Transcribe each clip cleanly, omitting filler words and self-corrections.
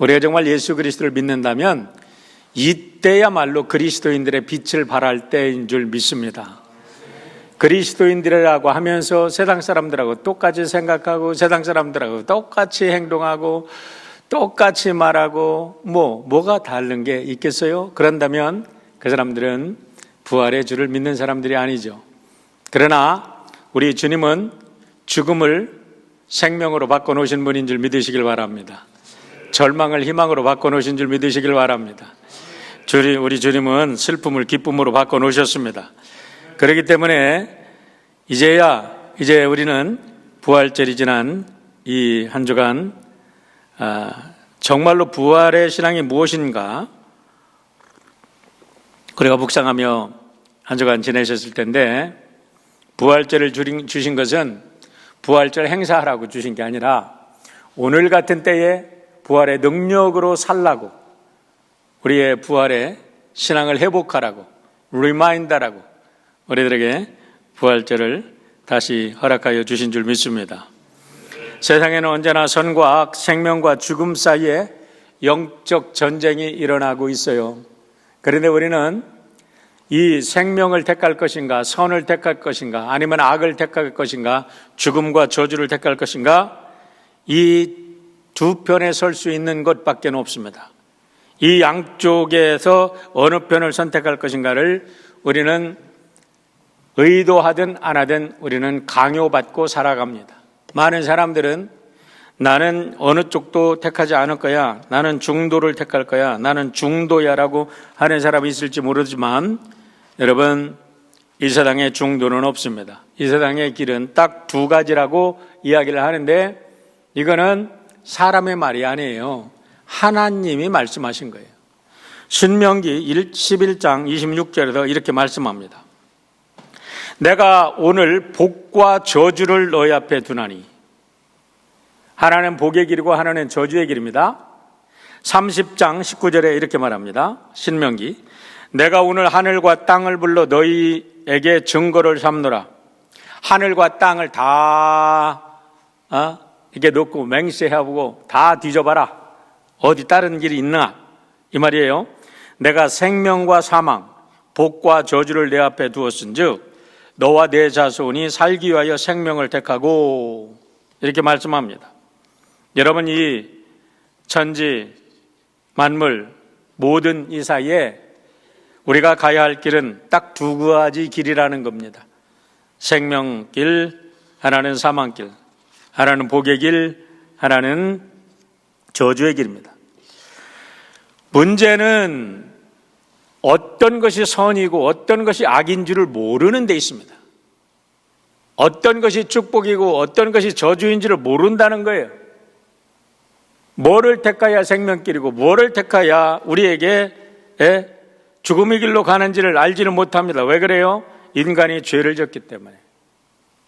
우리가 정말 예수 그리스도를 믿는다면 이때야말로 그리스도인들의 빛을 발할 때인 줄 믿습니다. 그리스도인들이라고 하면서 세상 사람들하고 똑같이 생각하고 세상 사람들하고 똑같이 행동하고 똑같이 말하고 뭐가 다른 게 있겠어요? 그런다면 그 사람들은 부활의 주를 믿는 사람들이 아니죠. 그러나 우리 주님은 죽음을 생명으로 바꿔놓으신 분인 줄 믿으시길 바랍니다. 절망을 희망으로 바꿔놓으신 줄 믿으시길 바랍니다. 우리 주님은 슬픔을 기쁨으로 바꿔놓으셨습니다. 그렇기 때문에 이제 우리는 부활절이 지난 이 한 주간 정말로 부활의 신앙이 무엇인가 우리가 묵상하며 한 주간 지내셨을 텐데, 부활절을 주신 것은 부활절 행사하라고 주신 게 아니라 오늘 같은 때에 부활의 능력으로 살라고, 우리의 부활의 신앙을 회복하라고, 리마인더라고 우리들에게 부활절을 다시 허락하여 주신 줄 믿습니다. 세상에는 언제나 선과 악, 생명과 죽음 사이에 영적 전쟁이 일어나고 있어요. 그런데 우리는 이 생명을 택할 것인가, 선을 택할 것인가, 아니면 악을 택할 것인가, 죽음과 저주를 택할 것인가, 이 두 편에 설 수 있는 것밖에 없습니다. 이 양쪽에서 어느 편을 선택할 것인가를 우리는 의도하든 안 하든 우리는 강요받고 살아갑니다. 많은 사람들은 나는 어느 쪽도 택하지 않을 거야, 나는 중도를 택할 거야, 나는 중도야 라고 하는 사람이 있을지 모르지만, 여러분, 이 세상에 중도는 없습니다. 이 세상의 길은 딱 두 가지라고 이야기를 하는데, 이거는 사람의 말이 아니에요. 하나님이 말씀하신 거예요. 신명기 11장 26절에서 이렇게 말씀합니다. 내가 오늘 복과 저주를 너희 앞에 두나니, 하나는 복의 길이고 하나는 저주의 길입니다. 30장 19절에 이렇게 말합니다. 신명기, 내가 오늘 하늘과 땅을 불러 너희에게 증거를 삼노라. 하늘과 땅을 다 이렇게 놓고 맹세해보고 다 뒤져봐라. 어디 다른 길이 있나? 이 말이에요. 내가 생명과 사망, 복과 저주를 내 앞에 두었은즉 너와 내 자손이 살기 위하여 생명을 택하고, 이렇게 말씀합니다. 여러분, 이 천지 만물 모든 이 사이에 우리가 가야 할 길은 딱 두 가지 길이라는 겁니다. 생명길, 하나는 사망길, 하나는 복의 길, 하나는 저주의 길입니다. 문제는 어떤 것이 선이고 어떤 것이 악인 줄을 모르는 데 있습니다. 어떤 것이 축복이고 어떤 것이 저주인 줄을 모른다는 거예요. 뭐를 택해야 생명길이고 뭐를 택해야 우리에게 죽음의 길로 가는지를 알지는 못합니다. 왜 그래요? 인간이 죄를 졌기 때문에.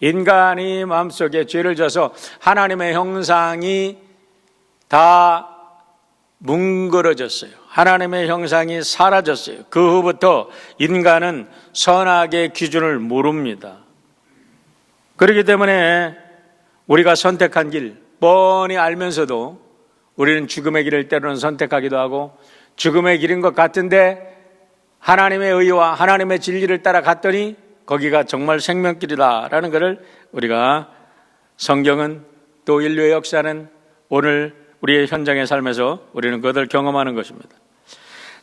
인간이 마음속에 죄를 져서 하나님의 형상이 다 뭉그러졌어요. 하나님의 형상이 사라졌어요. 그 후부터 인간은 선악의 기준을 모릅니다. 그렇기 때문에 우리가 선택한 길 뻔히 알면서도 우리는 죽음의 길을 때로는 선택하기도 하고, 죽음의 길인 것 같은데 하나님의 의와 하나님의 진리를 따라갔더니 거기가 정말 생명길이다라는 것을 우리가, 성경은 또 인류의 역사는 오늘 우리의 현장의 삶에서 우리는 그것을 경험하는 것입니다.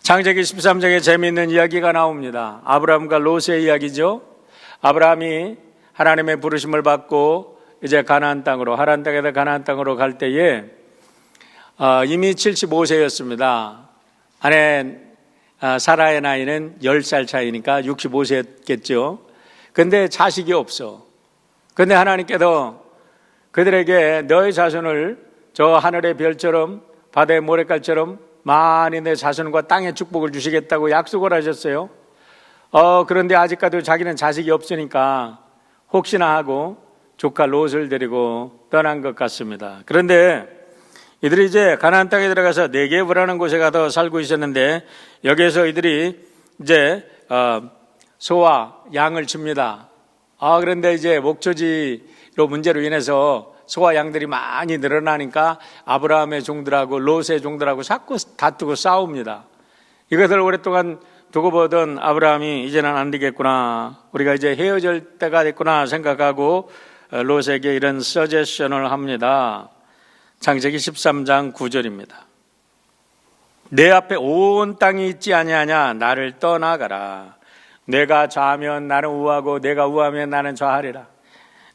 창세기 13장에 재미있는 이야기가 나옵니다. 아브라함과 롯의 이야기죠. 아브라함이 하나님의 부르심을 받고 이제 가나안 땅으로, 하란 땅에서 가나안 땅으로 갈 때에 이미 75세였습니다. 아내 사라의 나이는 10살 차이니까 65세였겠죠. 근데 자식이 없어. 근데 하나님께서 그들에게 너의 자손을 저 하늘의 별처럼 바다의 모래깔처럼 많이 내 자손과 땅의 축복을 주시겠다고 약속을 하셨어요. 그런데 아직까지 자기는 자식이 없으니까 혹시나 하고 조카 롯을 데리고 떠난 것 같습니다. 그런데 이들이 이제 가나안 땅에 들어가서 네게브라는 곳에 가서 살고 있었는데, 여기에서 이들이 이제 소와 양을 줍니다. 그런데 이제 목초지로 문제로 인해서 소와 양들이 많이 늘어나니까 아브라함의 종들하고 롯의 종들하고 자꾸 다투고 싸웁니다. 이것을 오랫동안 두고 보던 아브라함이 이제는 안 되겠구나, 우리가 이제 헤어질 때가 됐구나 생각하고 롯에게 이런 서제션을 합니다. 창세기 13장 9절입니다. 내 앞에 온 땅이 있지 아니하냐, 나를 떠나가라. 내가 좌하면 나는 우하고 내가 우하면 나는 좌하리라.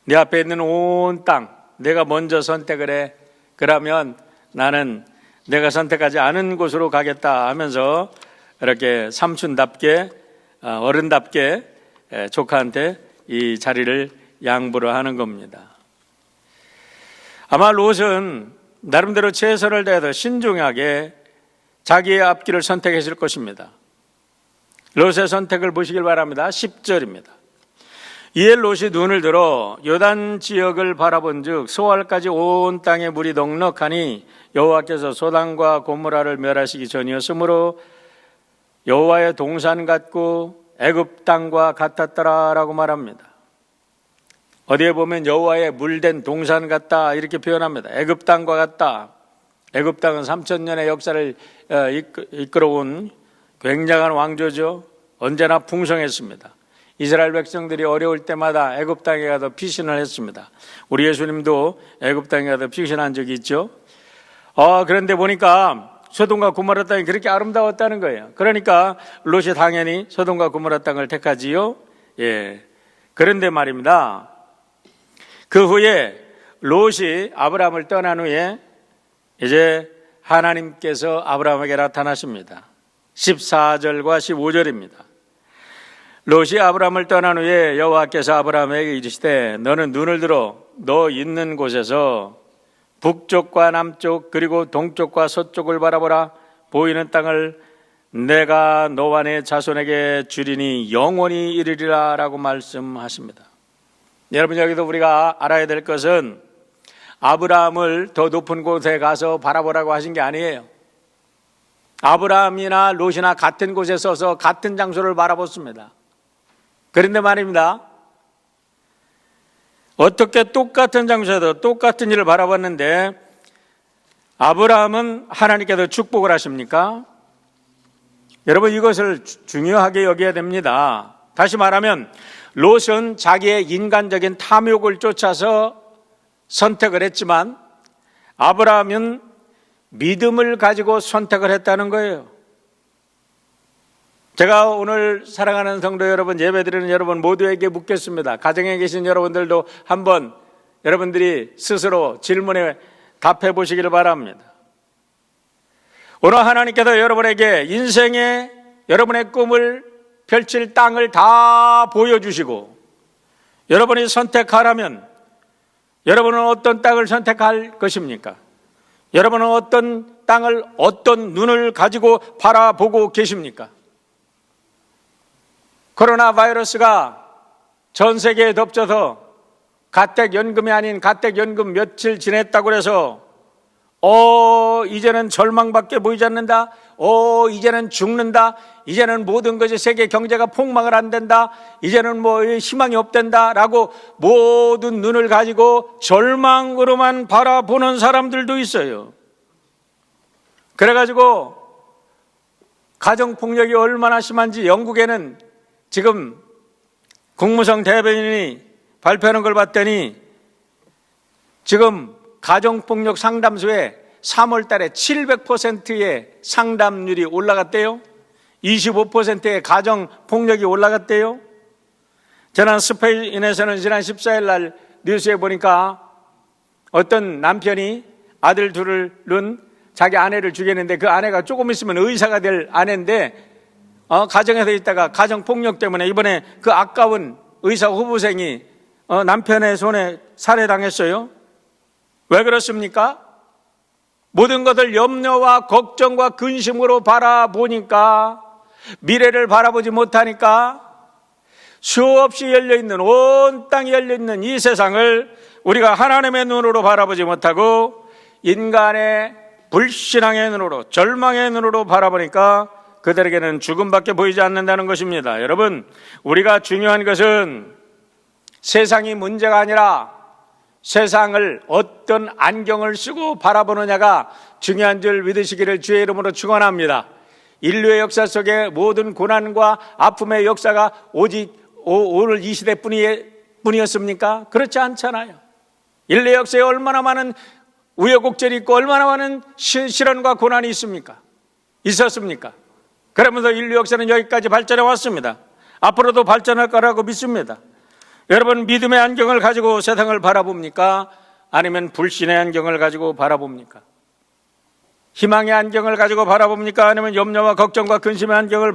내 앞에 있는 온 땅 내가 먼저 선택을 해. 그러면 나는 내가 선택하지 않은 곳으로 가겠다 하면서 이렇게 삼촌답게, 어른답게 조카한테 이 자리를 양보를 하는 겁니다. 아마 롯은 나름대로 최선을 다해서 신중하게 자기의 앞길을 선택했을 것입니다. 롯의 선택을 보시길 바랍니다. 10절입니다. 이에 롯이 눈을 들어 요단 지역을 바라본 즉 소알까지 온 땅에 물이 넉넉하니 여호와께서 소단과 고모라를 멸하시기 전이었으므로 여호와의 동산 같고 애굽 땅과 같았더라라고 말합니다. 어디에 보면 여호와의 물된 동산 같다 이렇게 표현합니다. 애굽 땅과 같다. 애굽 땅은 3,000년의 역사를 이끌어온 굉장한 왕조죠. 언제나 풍성했습니다. 이스라엘 백성들이 어려울 때마다 애굽 땅에 가서 피신을 했습니다. 우리 예수님도 애굽 땅에 가서 피신한 적이 있죠. 그런데 보니까 소돔과 고모라 땅이 그렇게 아름다웠다는 거예요. 그러니까 롯이 당연히 소돔과 고모라 땅을 택하지요. 예. 그런데 말입니다. 그 후에 롯이 아브라함을 떠난 후에 이제 하나님께서 아브라함에게 나타나십니다. 14절과 15절입니다. 롯이 아브라함을 떠난 후에 여호와께서 아브라함에게 이르시되 너는 눈을 들어 너 있는 곳에서 북쪽과 남쪽 그리고 동쪽과 서쪽을 바라보라. 보이는 땅을 내가 너와 내 자손에게 주리니 영원히 이르리라 라고 말씀하십니다. 여러분, 여기도 우리가 알아야 될 것은 아브라함을 더 높은 곳에 가서 바라보라고 하신 게 아니에요. 아브라함이나 롯이나 같은 곳에 서서 같은 장소를 바라봤습니다. 그런데 말입니다. 어떻게 똑같은 장소에서 똑같은 일을 바라봤는데 아브라함은 하나님께서 축복을 하십니까? 여러분, 이것을 중요하게 여겨야 됩니다. 다시 말하면 롯은 자기의 인간적인 탐욕을 쫓아서 선택을 했지만 아브라함은 믿음을 가지고 선택을 했다는 거예요. 제가 오늘 사랑하는 성도 여러분, 예배드리는 여러분 모두에게 묻겠습니다. 가정에 계신 여러분들도 한번 여러분들이 스스로 질문에 답해 보시기를 바랍니다. 오늘 하나님께서 여러분에게 인생의 여러분의 꿈을 펼칠 땅을 다 보여주시고 여러분이 선택하라면 여러분은 어떤 땅을 선택할 것입니까? 여러분은 어떤 땅을 어떤 눈을 가지고 바라보고 계십니까? 코로나 바이러스가 전 세계에 덮쳐서 가택연금이 아닌 가택연금 며칠 지냈다고 해서 이제는 절망밖에 보이지 않는다. 이제는 죽는다. 이제는 모든 것이 세계 경제가 폭망을 안 된다. 이제는 희망이 없댄다 라고 모든 눈을 가지고 절망으로만 바라보는 사람들도 있어요. 그래가지고 가정폭력이 얼마나 심한지 영국에는 지금 국무성 대변인이 발표하는 걸 봤더니 지금 가정폭력 상담소에 3월 달에 700%의 상담률이 올라갔대요. 25%의 가정폭력이 올라갔대요. 저는 스페인에서는 지난 14일 날 뉴스에 보니까 어떤 남편이 아들 둘을 낳은 자기 아내를 죽였는데 그 아내가 조금 있으면 의사가 될 아내인데 가정에서 있다가 가정폭력 때문에 이번에 그 아까운 의사 후보생이 남편의 손에 살해당했어요. 왜 그렇습니까? 모든 것을 염려와 걱정과 근심으로 바라보니까 미래를 바라보지 못하니까 수없이 열려있는 온 땅이 열려있는 이 세상을 우리가 하나님의 눈으로 바라보지 못하고 인간의 불신앙의 눈으로 절망의 눈으로 바라보니까 그들에게는 죽음밖에 보이지 않는다는 것입니다. 여러분, 우리가 중요한 것은 세상이 문제가 아니라 세상을 어떤 안경을 쓰고 바라보느냐가 중요한 줄 믿으시기를 주의 이름으로 축원합니다. 인류의 역사 속에 모든 고난과 아픔의 역사가 오직 오늘 이 시대뿐이었습니까? 그렇지 않잖아요. 인류 역사에 얼마나 많은 우여곡절이 있고 얼마나 많은 시련과 고난이 있었습니까? 그러면서 인류 역사는 여기까지 발전해 왔습니다. 앞으로도 발전할 거라고 믿습니다. 여러분, 믿음의 안경을 가지고 세상을 바라봅니까? 아니면 불신의 안경을 가지고 바라봅니까? 희망의 안경을 가지고 바라봅니까? 아니면 염려와 걱정과 근심의 안경을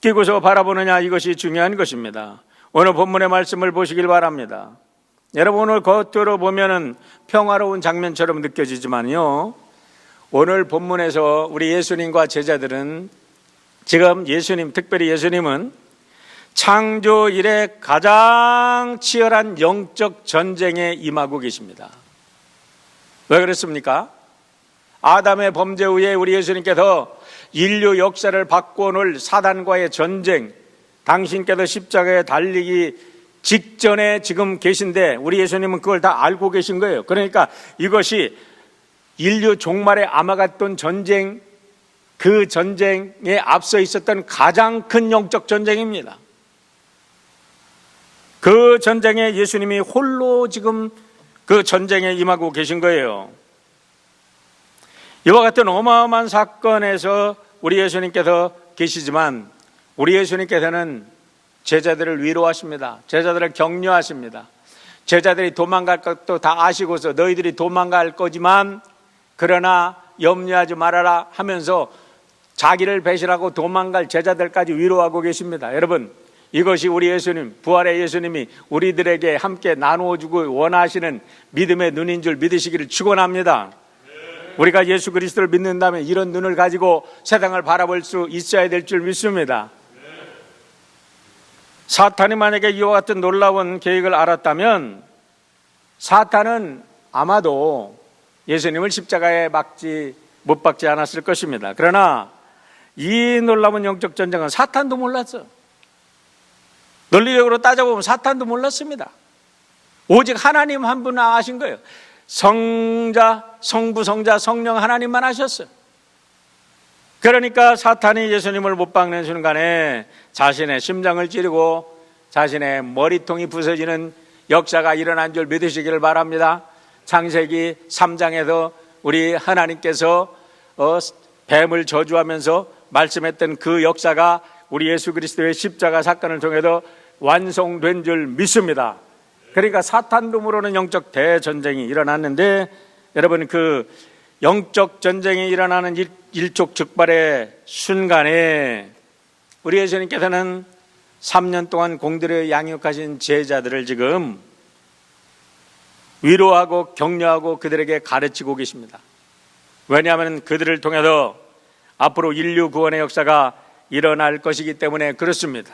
끼고서 바라보느냐? 이것이 중요한 것입니다. 오늘 본문의 말씀을 보시길 바랍니다. 여러분, 오늘 겉으로 보면은 평화로운 장면처럼 느껴지지만요, 오늘 본문에서 우리 예수님과 제자들은 지금 특별히 예수님은 창조 이래 가장 치열한 영적 전쟁에 임하고 계십니다. 왜 그렇습니까? 아담의 범죄 후에 우리 예수님께서 인류 역사를 바꿔놓을 사단과의 전쟁, 당신께서 십자가에 달리기 직전에 지금 계신데 우리 예수님은 그걸 다 알고 계신 거예요. 그러니까 이것이 인류 종말의 아마겟돈 전쟁, 그 전쟁에 앞서 있었던 가장 큰 영적 전쟁입니다. 그 전쟁에 예수님이 홀로 지금 그 전쟁에 임하고 계신 거예요. 이와 같은 어마어마한 사건에서 우리 예수님께서 계시지만 우리 예수님께서는 제자들을 위로하십니다. 제자들을 격려하십니다. 제자들이 도망갈 것도 다 아시고서 너희들이 도망갈 거지만 그러나 염려하지 말아라 하면서 자기를 배신하고 도망갈 제자들까지 위로하고 계십니다. 여러분, 이것이 우리 예수님, 부활의 예수님이 우리들에게 함께 나누어주고 원하시는 믿음의 눈인 줄 믿으시기를 축원합니다. 우리가 예수 그리스도를 믿는다면 이런 눈을 가지고 세상을 바라볼 수 있어야 될 줄 믿습니다. 사탄이 만약에 이와 같은 놀라운 계획을 알았다면 사탄은 아마도 예수님을 십자가에 못 박지 않았을 것입니다. 그러나 이 놀라운 영적 전쟁은 사탄도 몰랐어. 논리적으로 따져보면 사탄도 몰랐습니다. 오직 하나님 한 분 아신 거예요. 성자, 성부, 성자, 성령 하나님만 아셨어요. 그러니까 사탄이 예수님을 못 박는 순간에 자신의 심장을 찌르고 자신의 머리통이 부서지는 역사가 일어난 줄 믿으시기를 바랍니다. 창세기 3장에서 우리 하나님께서 뱀을 저주하면서 말씀했던 그 역사가 우리 예수 그리스도의 십자가 사건을 통해서 완성된 줄 믿습니다. 그러니까 사탄도 모르는 영적 대전쟁이 일어났는데 여러분, 그 영적 전쟁이 일어나는 일촉즉발의 순간에 우리 예수님께서는 3년 동안 공들여 양육하신 제자들을 지금 위로하고 격려하고 그들에게 가르치고 계십니다. 왜냐하면 그들을 통해서 앞으로 인류 구원의 역사가 일어날 것이기 때문에 그렇습니다.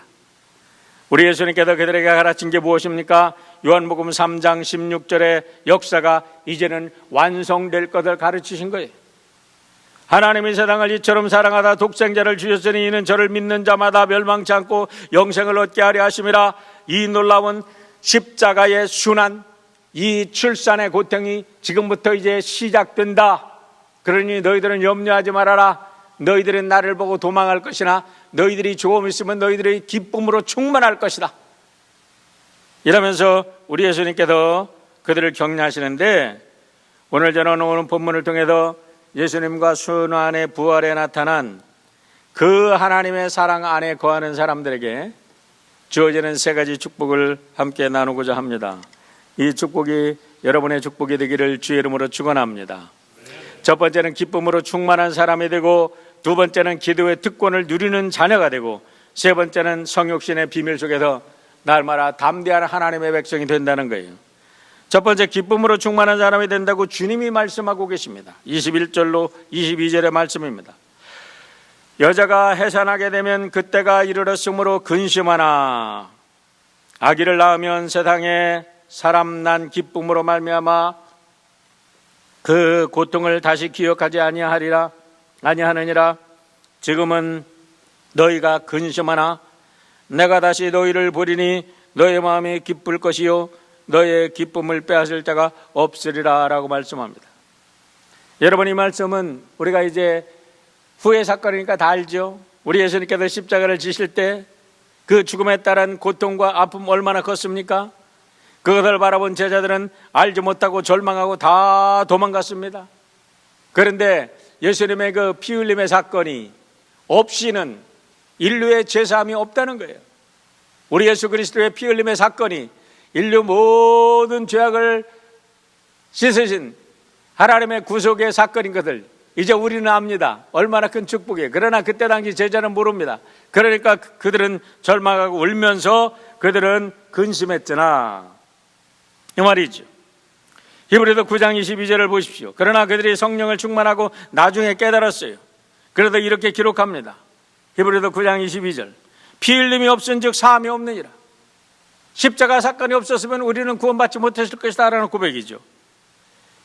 우리 예수님께서 그들에게 가르친 게 무엇입니까? 요한복음 3장 16절의 역사가 이제는 완성될 것을 가르치신 거예요. 하나님이 세상을 이처럼 사랑하다 독생자를 주셨으니 이는 저를 믿는 자마다 멸망치 않고 영생을 얻게 하려 하심이라. 이 놀라운 십자가의 순환, 이 출산의 고통이 지금부터 이제 시작된다. 그러니 너희들은 염려하지 말아라. 너희들은 나를 보고 도망할 것이나 너희들이 조금 있으면 너희들의 기쁨으로 충만할 것이다. 이러면서 우리 예수님께서 그들을 격려하시는데 오늘 저는 오늘 본문을 통해서 예수님과 순환의 부활에 나타난 그 하나님의 사랑 안에 거하는 사람들에게 주어지는 세 가지 축복을 함께 나누고자 합니다. 이 축복이 여러분의 축복이 되기를 주의 이름으로 축원합니다. 첫 번째는 기쁨으로 충만한 사람이 되고, 두 번째는 기도의 특권을 누리는 자녀가 되고, 세 번째는 성육신의 비밀 속에서 날마다 담대한 하나님의 백성이 된다는 거예요. 첫 번째, 기쁨으로 충만한 사람이 된다고 주님이 말씀하고 계십니다. 21절로 22절의 말씀입니다. 여자가 해산하게 되면 그때가 이르렀으므로 근심하나 아기를 낳으면 세상에 사람 난 기쁨으로 말미암아 그 고통을 다시 기억하지 아니하느니라. 지금은 너희가 근심하나 내가 다시 너희를 보리니 너희 마음이 기쁠 것이요 너의 기쁨을 빼앗을 자가 없으리라 라고 말씀합니다. 여러분, 이 말씀은 우리가 이제 후의 사건이니까 다 알죠. 우리 예수님께서 십자가를 지실 때 그 죽음에 따른 고통과 아픔 얼마나 컸습니까? 그것을 바라본 제자들은 알지 못하고 절망하고 다 도망갔습니다. 그런데 예수님의 그 피 흘림의 사건이 없이는 인류의 죄사함이 없다는 거예요. 우리 예수 그리스도의 피 흘림의 사건이 인류 모든 죄악을 씻으신 하나님의 구속의 사건인 것을 이제 우리는 압니다. 얼마나 큰 축복이에요. 그러나 그때 당시 제자는 모릅니다. 그러니까 그들은 절망하고 울면서 그들은 근심했잖아, 이 말이죠. 히브리서 9장 22절을 보십시오. 그러나 그들이 성령을 충만하고 나중에 깨달았어요. 그래서 이렇게 기록합니다. 히브리서 9장 22절. 피 흘림이 없은즉 사함이 없느니라. 십자가 사건이 없었으면 우리는 구원받지 못했을 것이다 라는 고백이죠.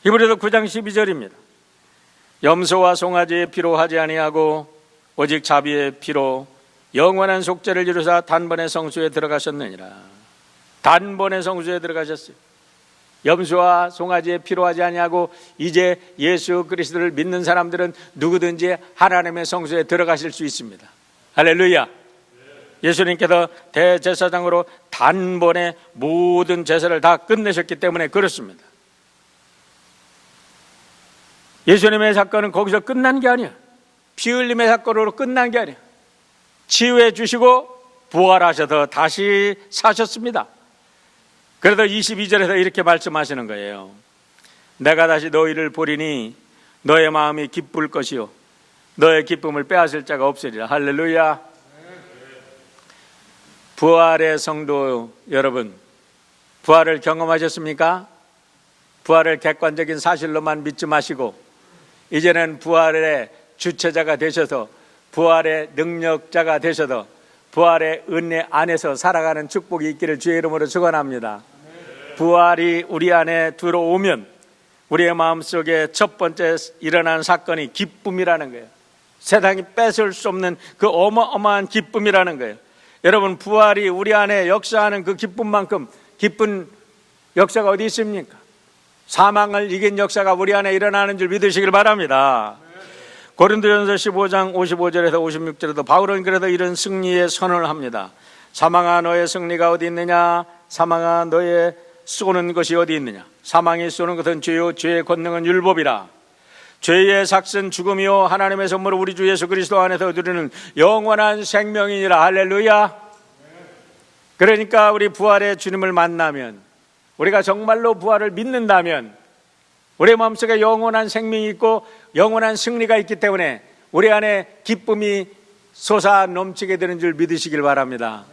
히브리서 9장 12절입니다. 염소와 송아지의 피로 하지 아니하고 오직 자비의 피로 영원한 속죄를 이루사 단번에 성수에 들어가셨느니라. 단번에 성수에 들어가셨어요. 염소와 송아지의 피로 하지 아니하고 이제 예수 그리스도를 믿는 사람들은 누구든지 하나님의 성수에 들어가실 수 있습니다. 할렐루야. 예수님께서 대제사장으로 단번에 모든 제사를 다 끝내셨기 때문에 그렇습니다. 예수님의 사건은 거기서 끝난 게 아니야. 피 흘림의 사건으로 끝난 게 아니야. 치유해 주시고 부활하셔서 다시 사셨습니다. 그래서 22절에서 이렇게 말씀하시는 거예요. 내가 다시 너희를 보리니 너의 마음이 기쁠 것이요 너의 기쁨을 빼앗을 자가 없으리라. 할렐루야. 부활의 성도 여러분, 부활을 경험하셨습니까? 부활을 객관적인 사실로만 믿지 마시고 이제는 부활의 주체자가 되셔서 부활의 능력자가 되셔서 부활의 은혜 안에서 살아가는 축복이 있기를 주의 이름으로 축원합니다. 부활이 우리 안에 들어오면 우리의 마음속에 첫 번째 일어나는 사건이 기쁨이라는 거예요. 세상이 뺏을 수 없는 그 어마어마한 기쁨이라는 거예요. 여러분, 부활이 우리 안에 역사하는 그 기쁨만큼 기쁜 역사가 어디 있습니까? 사망을 이긴 역사가 우리 안에 일어나는 줄 믿으시길 바랍니다. 고린도전서 15장 55절에서 56절에도 바울은 그래도 이런 승리의 선언을 합니다. 사망아 너의 승리가 어디 있느냐? 사망아 너의 쏘는 것이 어디 있느냐? 사망이 쏘는 것은 죄요 죄의 권능은 율법이라. 죄의 삭은 죽음이요 하나님의 선물을 우리 주 예수 그리스도 안에서 누리는 영원한 생명이니라. 할렐루야. 그러니까 우리 부활의 주님을 만나면, 우리가 정말로 부활을 믿는다면 우리 마음속에 영원한 생명이 있고 영원한 승리가 있기 때문에 우리 안에 기쁨이 솟아 넘치게 되는 줄 믿으시길 바랍니다.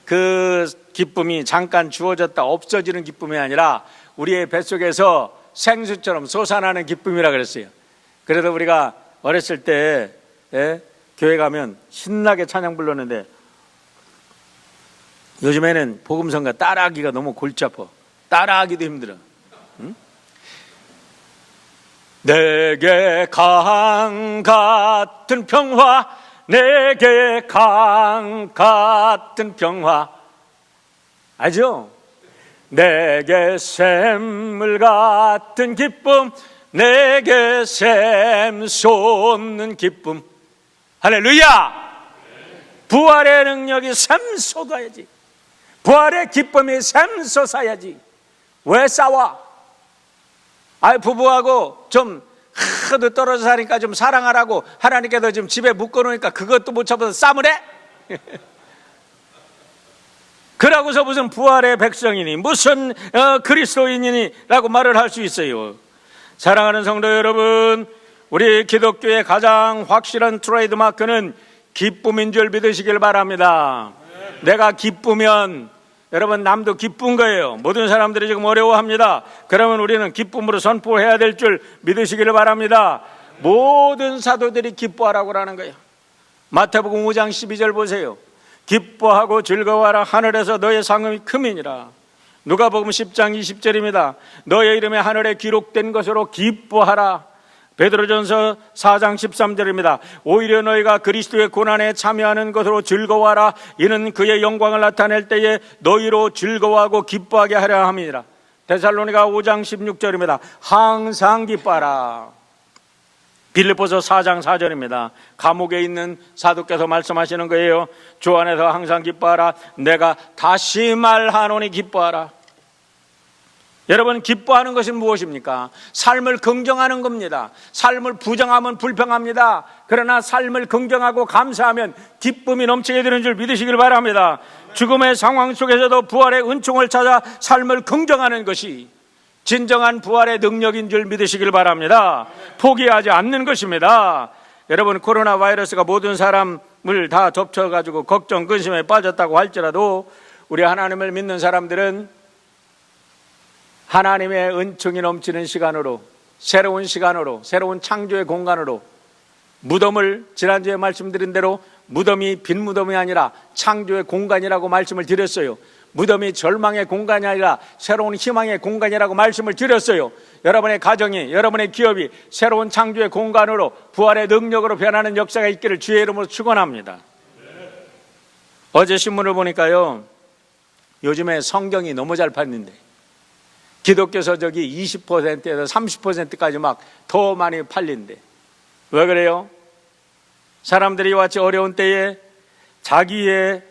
그 기쁨이 잠깐 주어졌다 없어지는 기쁨이 아니라 우리의 뱃속에서 생수처럼 솟아나는 기쁨이라 그랬어요. 그래서 우리가 어렸을 때 교회 가면 신나게 찬양 불렀는데 요즘에는 복음성가 따라하기가 너무 골치 아파. 따라하기도 힘들어. 응? 내게 강 같은 평화, 내게 강 같은 평화. 알죠? 내게 샘물 같은 기쁨, 내게 샘 솟는 기쁨. 할렐루야. 부활의 능력이 샘 솟아야지. 부활의 기쁨이 샘 솟아야지. 왜 싸워? 부부하고 좀 하도 떨어져 사니까 좀 사랑하라고 하나님께서 지금 집에 묶어놓으니까 그것도 못 참아서 싸움을 해? 그러고서 무슨 부활의 백성이니 무슨 그리스도인이니 라고 말을 할 수 있어요. 사랑하는 성도 여러분, 우리 기독교의 가장 확실한 트레이드 마크는 기쁨인 줄 믿으시길 바랍니다. 내가 기쁘면 여러분 남도 기쁜 거예요. 모든 사람들이 지금 어려워합니다. 그러면 우리는 기쁨으로 선포해야 될 줄 믿으시기를 바랍니다. 모든 사도들이 기뻐하라고 하는 거예요. 마태복음 5장 12절 보세요. 기뻐하고 즐거워하라. 하늘에서 너의 상음이 크미니라. 누가복음 10장 20절입니다. 너의 이름이 하늘에 기록된 것으로 기뻐하라. 베드로전서 4장 13절입니다. 오히려 너희가 그리스도의 고난에 참여하는 것으로 즐거워하라. 이는 그의 영광을 나타낼 때에 너희로 즐거워하고 기뻐하게 하려 함이니라. 데살로니가 5장 16절입니다. 항상 기뻐하라. 빌립보서 4장 4절입니다. 감옥에 있는 사도께서 말씀하시는 거예요. 주 안에서 항상 기뻐하라. 내가 다시 말하노니 기뻐하라. 여러분, 기뻐하는 것은 무엇입니까? 삶을 긍정하는 겁니다. 삶을 부정하면 불평합니다. 그러나 삶을 긍정하고 감사하면 기쁨이 넘치게 되는 줄 믿으시길 바랍니다. 죽음의 상황 속에서도 부활의 은총을 찾아 삶을 긍정하는 것이 진정한 부활의 능력인 줄 믿으시길 바랍니다. 포기하지 않는 것입니다. 여러분, 코로나 바이러스가 모든 사람을 다 덮쳐가지고 걱정, 근심에 빠졌다고 할지라도 우리 하나님을 믿는 사람들은 하나님의 은총이 넘치는 시간으로, 새로운 시간으로, 새로운 창조의 공간으로, 무덤을 지난주에 말씀드린 대로 무덤이 빈 무덤이 아니라 창조의 공간이라고 말씀을 드렸어요. 무덤이 절망의 공간이 아니라 새로운 희망의 공간이라고 말씀을 드렸어요. 여러분의 가정이, 여러분의 기업이 새로운 창조의 공간으로 부활의 능력으로 변하는 역사가 있기를 주의 이름으로 축원합니다. 어제 신문을 보니까요, 요즘에 성경이 너무 잘 팔리는데 기독교 서적이 20%에서 30%까지 막 더 많이 팔린대. 왜 그래요? 사람들이 같이 어려운 때에 자기의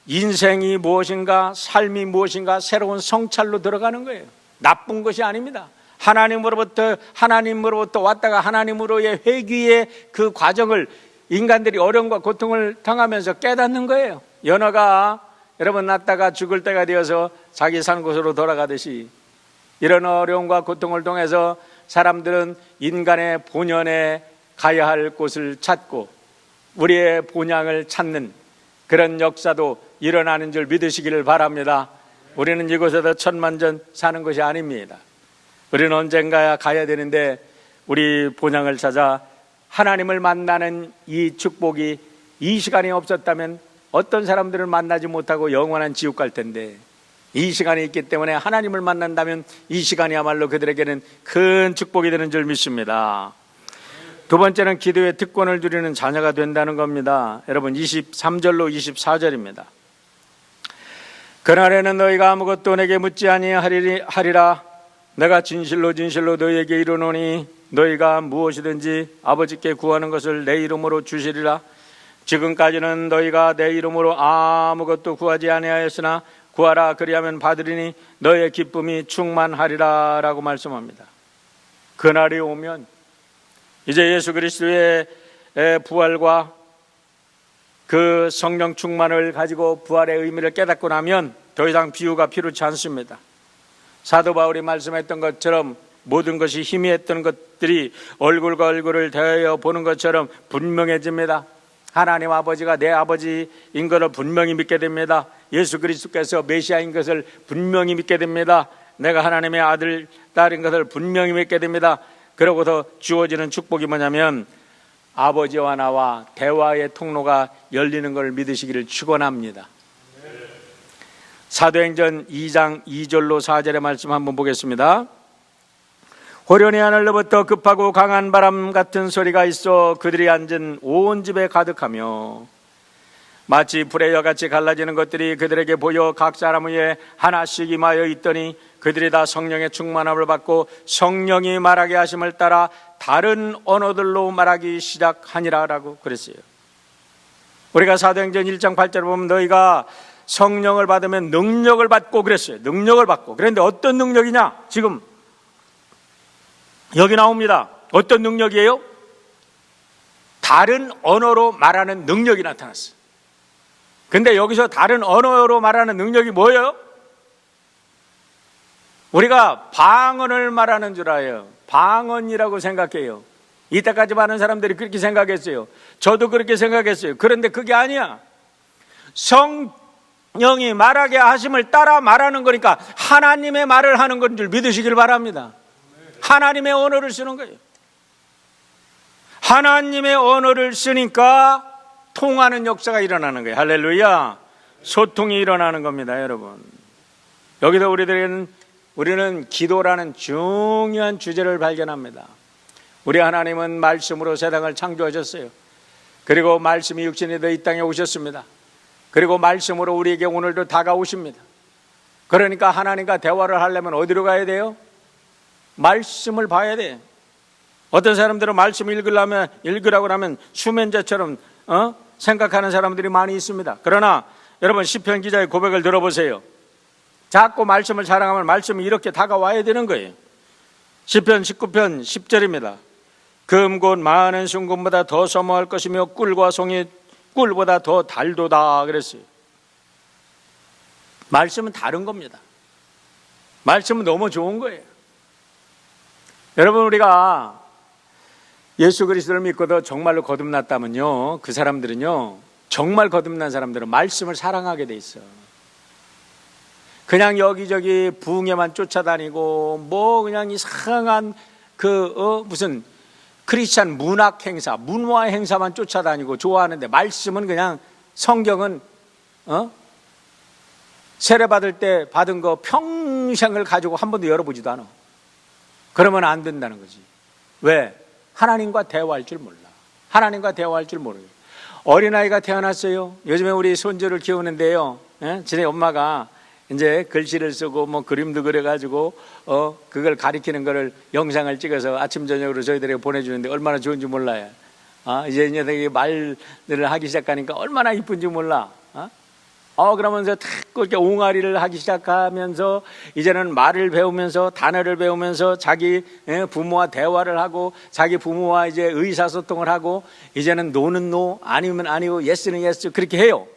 인생이 무엇인가, 삶이 무엇인가 새로운 성찰로 들어가는 거예요. 나쁜 것이 아닙니다. 하나님으로부터 왔다가 하나님으로의 회귀의 그 과정을 인간들이 어려움과 고통을 당하면서 깨닫는 거예요. 연어가 여러분 낳다가 죽을 때가 되어서 자기 산 곳으로 돌아가듯이 이런 어려움과 고통을 통해서 사람들은 인간의 본연에 가야 할 곳을 찾고 우리의 본향을 찾는 그런 역사도 일어나는 줄 믿으시기를 바랍니다. 우리는 이곳에서 천만전 사는 것이 아닙니다. 우리는 언젠가 가야 되는데 우리 본향을 찾아 하나님을 만나는 이 축복이 이 시간이 없었다면 어떤 사람들을 만나지 못하고 영원한 지옥 갈 텐데, 이 시간이 있기 때문에 하나님을 만난다면 이 시간이야말로 그들에게는 큰 축복이 되는 줄 믿습니다. 두 번째는 기도의 특권을 누리는 자녀가 된다는 겁니다. 여러분, 23절로 24절입니다. 그날에는 너희가 아무것도 내게 묻지 아니하리라. 내가 진실로 진실로 너희에게 이르노니 너희가 무엇이든지 아버지께 구하는 것을 내 이름으로 주시리라. 지금까지는 너희가 내 이름으로 아무것도 구하지 아니하였으나 구하라, 그리하면 받으리니 너의 기쁨이 충만하리라 라고 말씀합니다. 그날이 오면 이제 예수 그리스도의 부활과 그 성령 충만을 가지고 부활의 의미를 깨닫고 나면 더 이상 비유가 필요치 않습니다. 사도 바울이 말씀했던 것처럼 모든 것이 희미했던 것들이 얼굴과 얼굴을 대하여 보는 것처럼 분명해집니다. 하나님 아버지가 내 아버지인 것을 분명히 믿게 됩니다. 예수 그리스도께서 메시아인 것을 분명히 믿게 됩니다. 내가 하나님의 아들, 딸인 것을 분명히 믿게 됩니다. 그러고서 주어지는 축복이 뭐냐면 아버지와 나와 대화의 통로가 열리는 걸 믿으시기를 축원합니다. 사도행전 2장 2절로 4절의 말씀 한번 보겠습니다. 호련히 하늘로부터 급하고 강한 바람 같은 소리가 있어 그들이 앉은 온 집에 가득하며 마치 불의 여같이 갈라지는 것들이 그들에게 보여 각 사람 위에 하나씩 임하여 있더니 그들이 다 성령의 충만함을 받고 성령이 말하게 하심을 따라 다른 언어들로 말하기 시작하니라 라고 그랬어요. 우리가 사도행전 1장 8절을 보면 너희가 성령을 받으면 능력을 받고 그랬어요. 능력을 받고. 그런데 어떤 능력이냐? 지금 여기 나옵니다. 어떤 능력이에요? 다른 언어로 말하는 능력이 나타났어요. 근데 여기서 다른 언어로 말하는 능력이 뭐예요? 우리가 방언을 말하는 줄 알아요. 방언이라고 생각해요. 이때까지 많은 사람들이 그렇게 생각했어요. 저도 그렇게 생각했어요. 그런데 그게 아니야. 성령이 말하게 하심을 따라 말하는 거니까 하나님의 말을 하는 건 줄 믿으시길 바랍니다. 하나님의 언어를 쓰는 거예요. 하나님의 언어를 쓰니까 통하는 역사가 일어나는 거예요. 할렐루야. 소통이 일어나는 겁니다, 여러분. 여기서 우리는 기도라는 중요한 주제를 발견합니다. 우리 하나님은 말씀으로 세상을 창조하셨어요. 그리고 말씀이 육신이 되어 이 땅에 오셨습니다. 그리고 말씀으로 우리에게 오늘도 다가오십니다. 그러니까 하나님과 대화를 하려면 어디로 가야 돼요? 말씀을 봐야 돼. 어떤 사람들은 말씀 읽으라고 하면 수면제처럼 생각하는 사람들이 많이 있습니다. 그러나 여러분, 시편 기자의 고백을 들어보세요. 자꾸 말씀을 사랑하면 말씀이 이렇게 다가와야 되는 거예요. 시편 19편 10절입니다. 금 곧 많은 순금보다 더 서무할 것이며 꿀과 송이 꿀보다 더 달도다 그랬어요. 말씀은 다른 겁니다. 말씀은 너무 좋은 거예요. 여러분, 우리가 예수 그리스도를 믿고도 정말로 거듭났다면요, 그 사람들은요, 정말 거듭난 사람들은 말씀을 사랑하게 돼 있어. 그냥 여기저기 부흥회만 쫓아다니고 그냥 이상한 무슨 크리스찬 문학 행사, 문화 행사만 쫓아다니고 좋아하는데, 말씀은 그냥 성경은 세례받을 때 받은 거 평생을 가지고 한 번도 열어보지도 않아. 그러면 안 된다는 거지. 왜? 하나님과 대화할 줄 몰라. 하나님과 대화할 줄 모르요. 어린아이가 태어났어요. 요즘에 우리 손주를 키우는데요, 지네 엄마가 이제 글씨를 쓰고 그림도 그려가지고 그걸 가리키는 거를 영상을 찍어서 아침 저녁으로 저희들에게 보내주는데 얼마나 좋은지 몰라요. 이제 이 녀석이 말을 하기 시작하니까 얼마나 이쁜지 몰라. 그러면서 자꾸 이렇게 옹알이를 하기 시작하면서 이제는 말을 배우면서 단어를 배우면서 자기 부모와 대화를 하고 자기 부모와 이제 의사소통을 하고, 이제는 노는 노, 아니면 아니고 예스는 예스 그렇게 해요.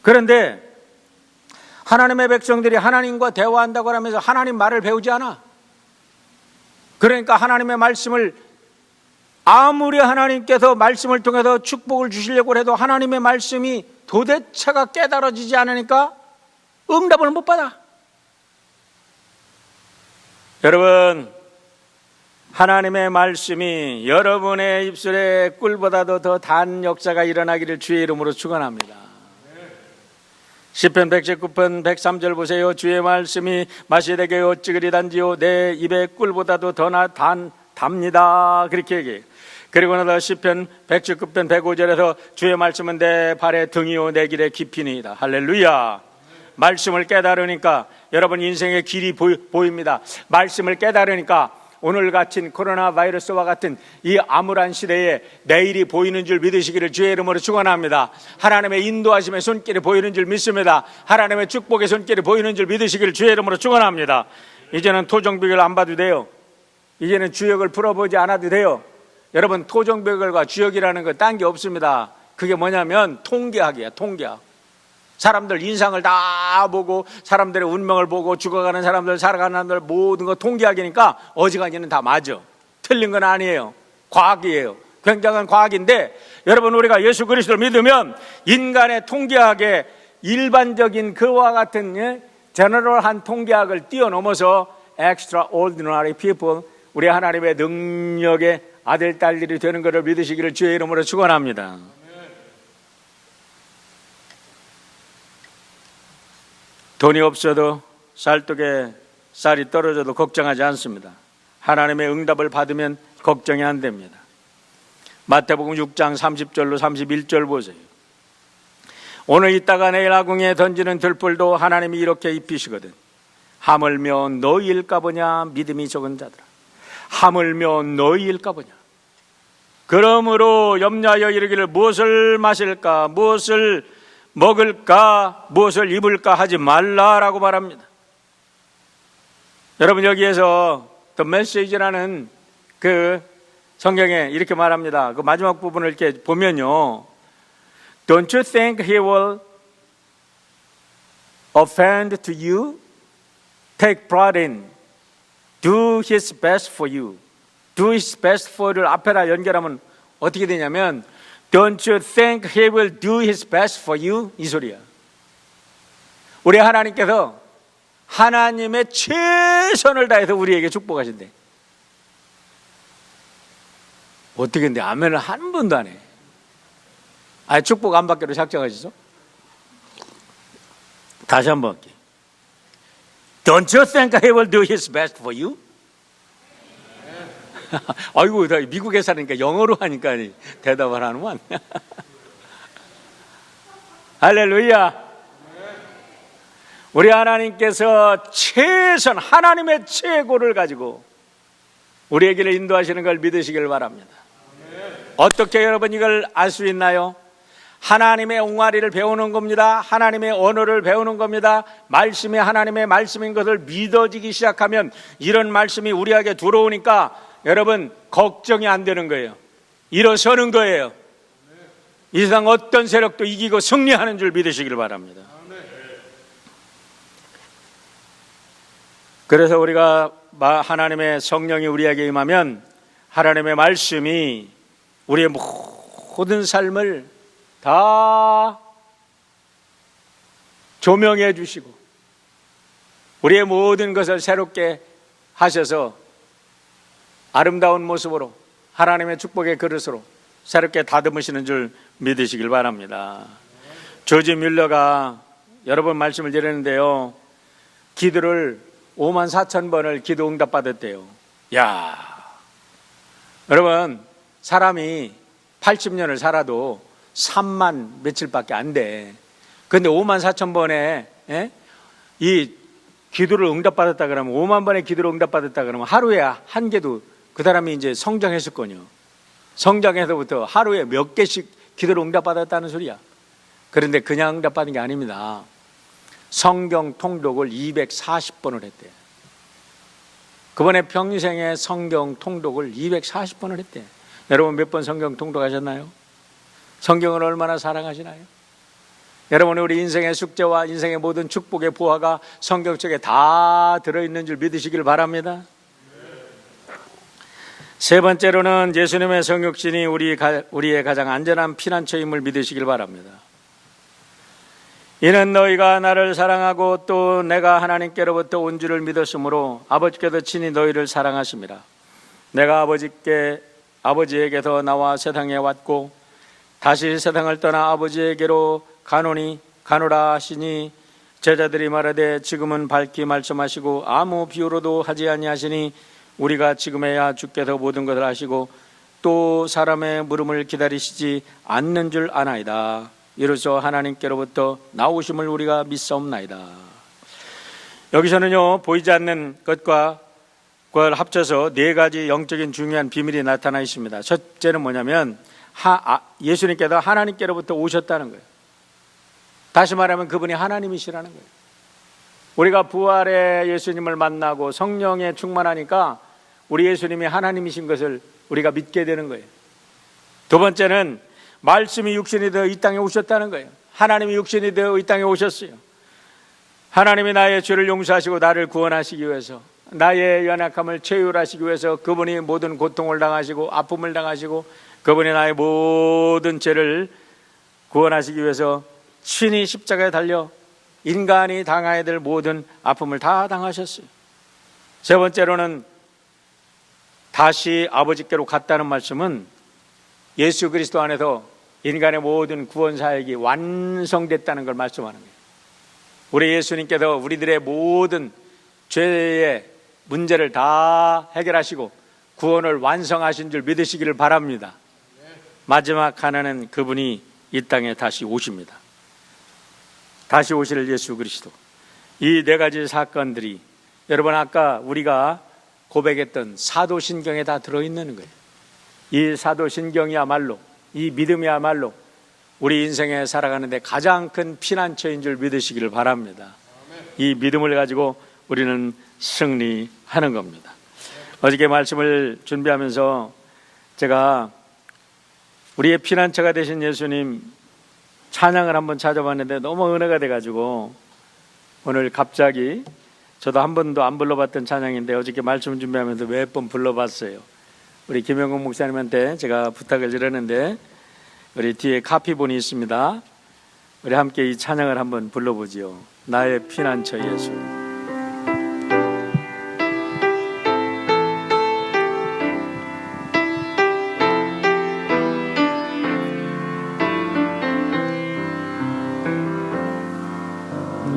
그런데 하나님의 백성들이 하나님과 대화한다고 하면서 하나님 말을 배우지 않아. 그러니까 하나님의 말씀을 아무리 하나님께서 말씀을 통해서 축복을 주시려고 해도 하나님의 말씀이 도대체가 깨달아지지 않으니까 응답을 못 받아. 여러분, 하나님의 말씀이 여러분의 입술에 꿀보다도 더 단 역사가 일어나기를 주의 이름으로 축원합니다. 시편 119편 103절 보세요. 주의 말씀이 마시되게 어찌그리단지요 내 입에 꿀보다도 더 답니다. 그렇게 얘기해요. 그리고 나서 시편 119편 105절에서 주의 말씀은 내 발의 등이요 내 길의 깊이니이다. 할렐루야. 말씀을 깨달으니까 여러분 인생의 길이 보입니다. 말씀을 깨달으니까 오늘 같은 코로나 바이러스와 같은 이 암울한 시대에 내일이 보이는 줄 믿으시기를 주의 이름으로 축원합니다. 하나님의 인도하심의 손길이 보이는 줄 믿습니다. 하나님의 축복의 손길이 보이는 줄 믿으시기를 주의 이름으로 축원합니다. 이제는 토종비결 안 봐도 돼요. 이제는 주역을 풀어보지 않아도 돼요. 여러분, 토종비결과 주역이라는 거 딴 게 없습니다. 그게 뭐냐면 통계학이야. 통계학. 사람들 인상을 다 보고 사람들의 운명을 보고 죽어가는 사람들 살아가는 사람들 모든 거 통계학이니까 어지간히는 다 맞아. 틀린 건 아니에요. 과학이에요. 굉장한 과학인데, 여러분, 우리가 예수 그리스도를 믿으면 인간의 통계학의 일반적인 그와 같은 제너럴한 통계학을 뛰어넘어서 extraordinary people, 우리 하나님의 능력의 아들 딸들이 되는 것을 믿으시기를 주의 이름으로 축원합니다. 돈이 없어도 쌀떡에 쌀이 떨어져도 걱정하지 않습니다. 하나님의 응답을 받으면 걱정이 안 됩니다. 마태복음 6장 30절로 31절 보세요. 오늘 있다가 내일 아궁이에 던지는 들불도 하나님이 이렇게 입히시거든. 하물며 너희일까 보냐 믿음이 적은 자들아. 하물며 너희일까 보냐. 그러므로 염려하여 이르기를 무엇을 마실까 무엇을 먹을까 무엇을 입을까 하지 말라라고 말합니다. 여러분, 여기에서 The Message라는 그 성경에 이렇게 말합니다. 그 마지막 부분을 이렇게 보면요, Don't you think he will offend to you? Take pride in do his best for you. Do his best for를 앞에다 연결하면 어떻게 되냐면 Don't you think he will do his best for you? 이 소리야. 우리 하나님께서 하나님의 최선을 다해서 우리에게 축복하신대. 어떻게 근데 아멘을 한 번도 안 해. 아예 축복 안 받기로 작정하시죠? 다시 한번 할게요. Don't you think he will do his best for you? 아이고, 나 미국에 사니까 영어로 하니까 대답을 하는구만. 할렐루야. 우리 하나님께서 최선, 하나님의 최고를 가지고 우리의 길을 인도하시는 걸 믿으시길 바랍니다. 어떻게 여러분 이걸 알 수 있나요? 하나님의 옹알이를 배우는 겁니다. 하나님의 언어를 배우는 겁니다. 말씀이 하나님의 말씀인 것을 믿어지기 시작하면 이런 말씀이 우리에게 들어오니까 여러분 걱정이 안 되는 거예요. 일어서는 거예요. 이 세상 어떤 세력도 이기고 승리하는 줄 믿으시길 바랍니다. 그래서 우리가 하나님의 성령이 우리에게 임하면 하나님의 말씀이 우리의 모든 삶을 다 조명해 주시고 우리의 모든 것을 새롭게 하셔서 아름다운 모습으로 하나님의 축복의 그릇으로 새롭게 다듬으시는 줄 믿으시길 바랍니다. 조지 뮬러가 여러 번 말씀을 드렸는데요, 기도를 54,000번을 기도 응답 받았대요. 야, 여러분 사람이 80년을 살아도 3만 며칠밖에 안 돼. 그런데 54,000번에 이 기도를 응답받았다 그러면 5만 번의 기도를 응답받았다 그러면 하루에 한 개도 그 사람이 이제 성장했을거든요. 성장해서부터 하루에 몇 개씩 기도를 응답받았다는 소리야. 그런데 그냥 응답받은 게 아닙니다. 성경 통독을 240번을 했대요. 그번에 평생의 성경 통독을 240번을 했대요. 여러분 몇 번 성경 통독하셨나요? 성경을 얼마나 사랑하시나요? 여러분 우리 인생의 숙제와 인생의 모든 축복의 보화가 성경 속에 다 들어있는 줄 믿으시길 바랍니다. 세 번째로는 예수님의 성육신이 우리의 가장 안전한 피난처임을 믿으시길 바랍니다. 이는 너희가 나를 사랑하고 또 내가 하나님께로부터 온 줄을 믿었으므로 아버지께도 친히 너희를 사랑하심이라. 내가 아버지에게서 나와 세상에 왔고 다시 세상을 떠나 아버지에게로 가노라 하시니 제자들이 말하되 지금은 밝히 말씀하시고 아무 비유로도 하지 아니하시니 우리가 지금에야 주께서 모든 것을 아시고 또 사람의 물음을 기다리시지 않는 줄 아나이다. 이로써 하나님께로부터 나오심을 우리가 믿사옵나이다. 여기서는요, 보이지 않는 것과 그걸 합쳐서 네 가지 영적인 중요한 비밀이 나타나 있습니다. 첫째는 뭐냐면 예수님께서 하나님께로부터 오셨다는 거예요. 다시 말하면 그분이 하나님이시라는 거예요. 우리가 부활의 예수님을 만나고 성령에 충만하니까 우리 예수님이 하나님이신 것을 우리가 믿게 되는 거예요. 두 번째는 말씀이 육신이 되어 이 땅에 오셨다는 거예요. 하나님이 육신이 되어 이 땅에 오셨어요. 하나님이 나의 죄를 용서하시고 나를 구원하시기 위해서, 나의 연약함을 체휼하시기 위해서 그분이 모든 고통을 당하시고 아픔을 당하시고 그분이 나의 모든 죄를 구원하시기 위해서 친히 십자가에 달려 인간이 당해야 될 모든 아픔을 다 당하셨어요. 세 번째로는 다시 아버지께로 갔다는 말씀은 예수 그리스도 안에서 인간의 모든 구원 사역이 완성됐다는 걸 말씀하는 거예요. 우리 예수님께서 우리들의 모든 죄의 문제를 다 해결하시고 구원을 완성하신 줄 믿으시기를 바랍니다. 마지막 하나는 그분이 이 땅에 다시 오십니다. 다시 오실 예수 그리스도. 이 네 가지 사건들이 여러분 아까 우리가 고백했던 사도신경에 다 들어있는 거예요. 이 사도신경이야말로, 이 믿음이야말로 우리 인생에 살아가는데 가장 큰 피난처인 줄 믿으시기를 바랍니다. 이 믿음을 가지고 우리는 승리하는 겁니다. 어저께 말씀을 준비하면서 제가 우리의 피난처가 되신 예수님 찬양을 한번 찾아봤는데 너무 은혜가 돼가지고 오늘 갑자기 저도 한 번도 안 불러봤던 찬양인데 어저께 말씀 준비하면서 몇 번 불러봤어요. 우리 김영국 목사님한테 제가 부탁을 드렸는데 우리 뒤에 카피본이 있습니다. 우리 함께 이 찬양을 한번 불러보지요. 나의 피난처 예수.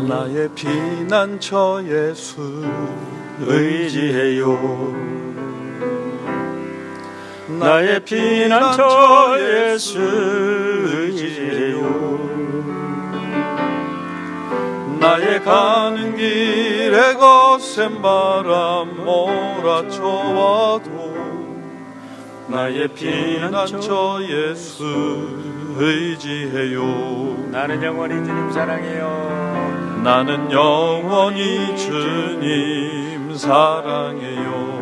나의 피난처 예수 의지해요. 나의 피난처 예수 의지해요. 나의 가는 길에 거센 바람 몰아쳐와도 나의 피난처 예수 의지해요. 나는 영원히 주님 사랑해요. 나는 영원히 주님 사랑해요.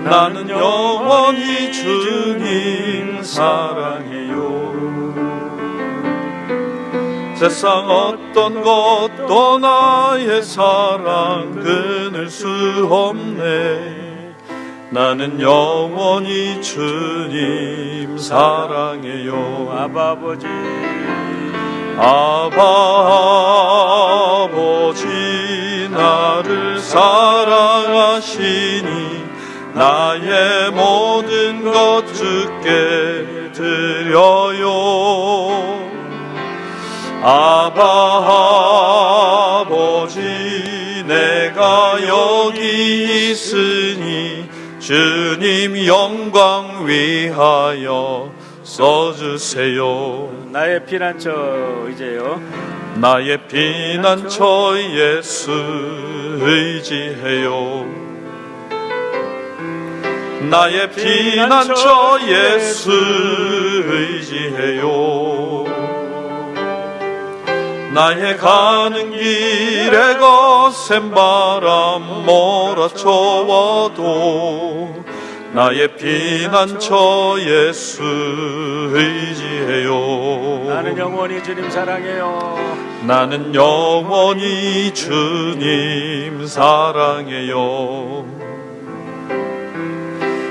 나는 영원히 주님 사랑해요. 세상 어떤 것도 나의 사랑 끊을 수 없네. 나는 영원히 주님 사랑해요. 아바 아버지, 아바 아버지 나를 사랑하시니 나의 모든 것 주께 드려요. 아바 아버지 내가 여기 있으니 주님 영광 위하여 써주세요. 나의 피난처 의지해요. 나의 피난처 예수 의지해요. 나의 피난처 예수 의지해요. 나의 가는 길에 거센 바람 몰아쳐와도 나의 피난처 예수 의지해요. 나는 영원히 주님 사랑해요. 나는 영원히 주님 사랑해요.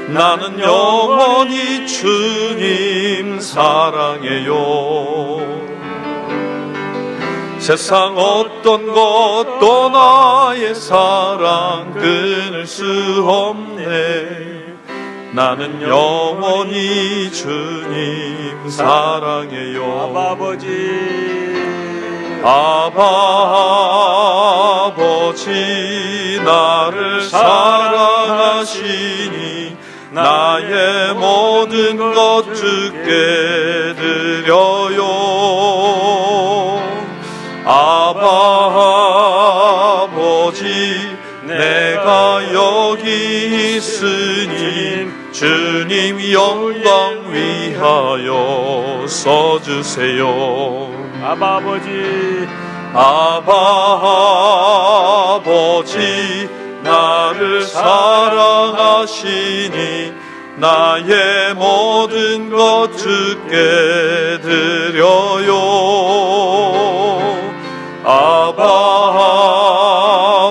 나는 영원히 주님 사랑해요. 세상 어떤 것도 나의 사랑 끊을 수 없네. 나는 영원히 주님 사랑해요. 아바 아버지, 아바 아버지 나를 사랑하시니 나의 모든 것 주께 드려요. 아바 아버지 내가 여기 있으니 주님 영광 위하여 써주세요. 아바 아버지, 아바 아버지 나를 사랑하시니 나의 모든 것 주께 드려요. 아바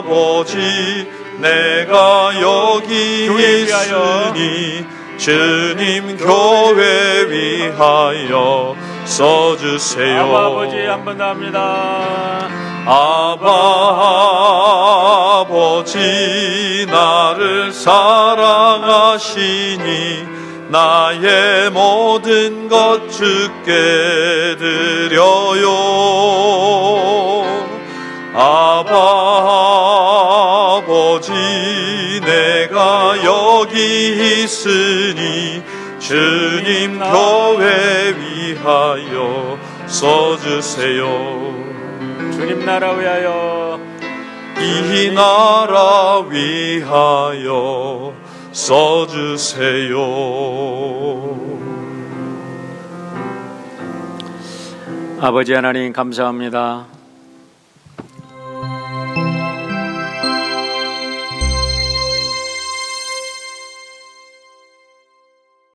아버지 내가 여기 있으니 주님 교회 위하여 써주세요. 아바 아버지 한 번 더 합니다. 아바 아버지 나를 사랑하시니 나의 모든 것 주께 드려요. 아바 아버지 내가 여기 있으니 주님 교회 위하여 써주세요. 주님 나라 위하여, 이 나라 위하여 써주세요. 아버지 하나님 감사합니다.